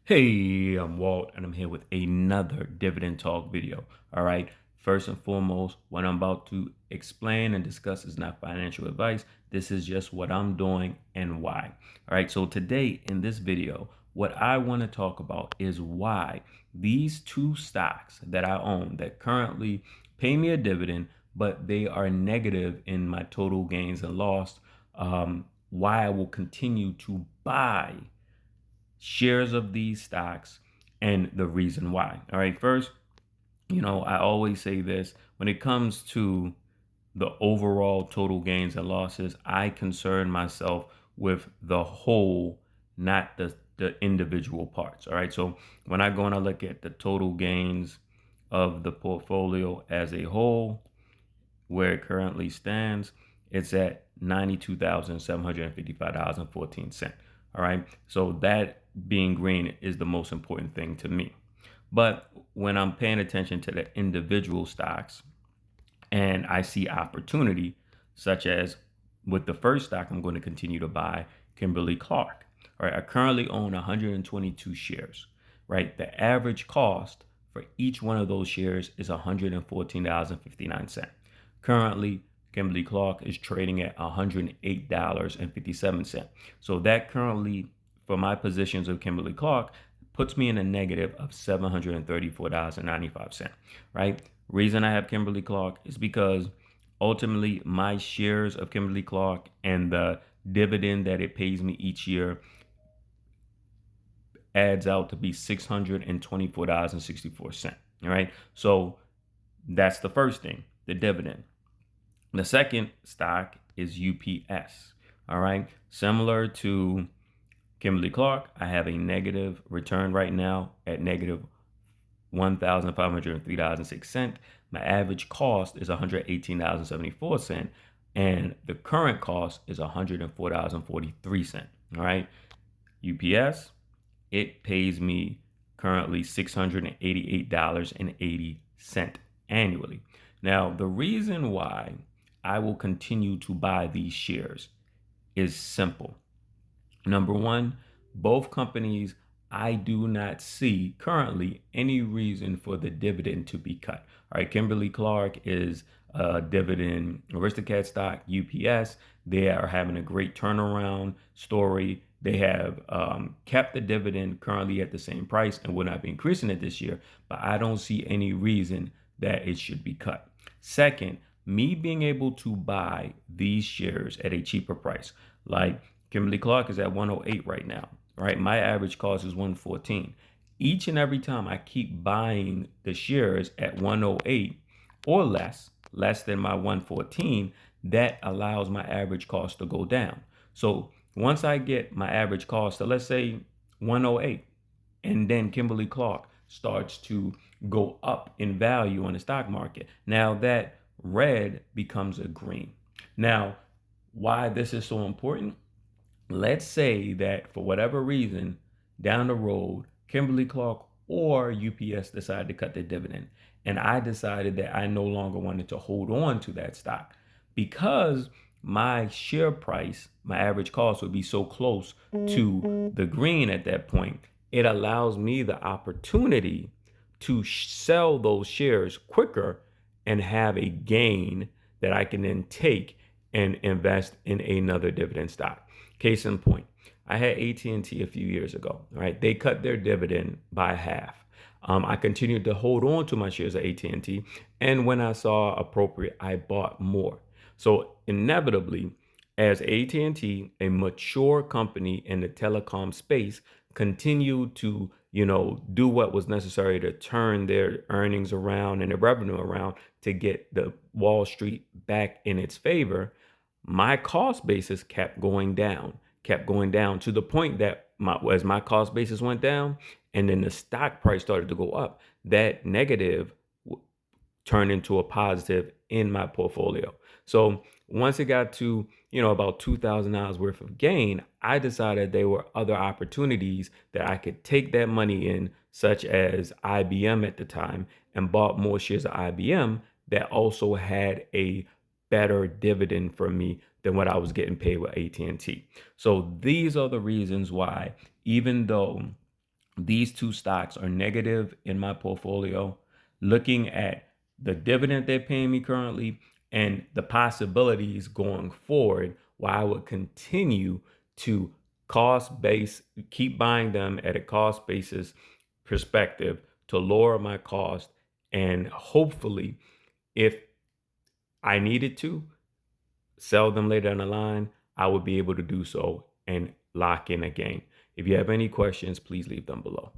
Hey, I'm Walt, and I'm here with another dividend talk video. All right. First and foremost, what I'm about to explain and discuss is not financial advice. This is just what I'm doing and why. All right. So today in this video, what I want to talk about is why these two stocks that I own that currently pay me a dividend, but they are negative in my total gains and loss. Why I will continue to buy shares of these stocks and the reason why. All right, first, I always say this when it comes to the overall total gains and losses, I concern myself with the whole, not the individual parts. All right, so when I go and I look at the total gains of the portfolio as a whole, where it currently stands, it's at $92,755.14. All right. So that being green is the most important thing to me. But when I'm paying attention to the individual stocks and I see opportunity, such as with the first stock I'm going to continue to buy, Kimberly Clark. All right. I currently own 122 shares. Right. The average cost for each one of those shares is $114.59. Currently, Kimberly Clark is trading at $108.57. So that currently, for my positions of Kimberly Clark, puts me in a negative of $734.95, right? Reason I have Kimberly Clark is because ultimately my shares of Kimberly Clark and the dividend that it pays me each year adds out to be $624.64. All right. So that's the first thing, the dividend. The second stock is UPS. All right. Similar to Kimberly Clark, I have a negative return right now at negative $1,503.06. My average cost is $118.74, and the current cost is $104.43. All right. UPS, it pays me currently $688.80 annually. Now, the reason why I will continue to buy these shares is simple. Number one, both companies, I do not see currently any reason for the dividend to be cut. All right, Kimberly Clark is a dividend aristocrat stock. UPS, they are having a great turnaround story. They have kept the dividend currently at the same price and will not be increasing it this year, but I don't see any reason that it should be cut. Second, me being able to buy these shares at a cheaper price, like Kimberly Clark is at 108 right now, right? My average cost is 114. Each and every time I keep buying the shares at 108 or less than my 114, that allows my average cost to go down. So once I get my average cost to, let's say, 108, and then Kimberly Clark starts to go up in value on the stock market, now that red becomes a green. Now, why this is so important? Let's say that for whatever reason, down the road, Kimberly Clark or UPS decided to cut their dividend. And I decided that I no longer wanted to hold on to that stock because my share price, my average cost would be so close to the green at that point. It allows me the opportunity to sell those shares quicker and have a gain that I can then take and invest in another dividend stock. Case in point, I had AT&T a few years ago, right? They cut their dividend by half. I continued to hold on to my shares of AT&T, and when I saw appropriate, I bought more. So inevitably, as AT&T, a mature company in the telecom space, continued to, do what was necessary to turn their earnings around and their revenue around to get the Wall Street back in its favor, my cost basis kept going down to the point that as my cost basis went down and then the stock price started to go up, that negative turned into a positive in my portfolio. So once it got to, about $2,000 worth of gain, I decided there were other opportunities that I could take that money in, such as IBM at the time, and bought more shares of IBM that also had a better dividend for me than what I was getting paid with AT&T. So these are the reasons why, even though these two stocks are negative in my portfolio, looking at the dividend they're paying me currently and the possibilities going forward, why I would continue to cost base, keep buying them at a cost basis perspective to lower my cost. And hopefully, if I needed to sell them later down the line, I would be able to do so and lock in a gain. If you have any questions, please leave them below.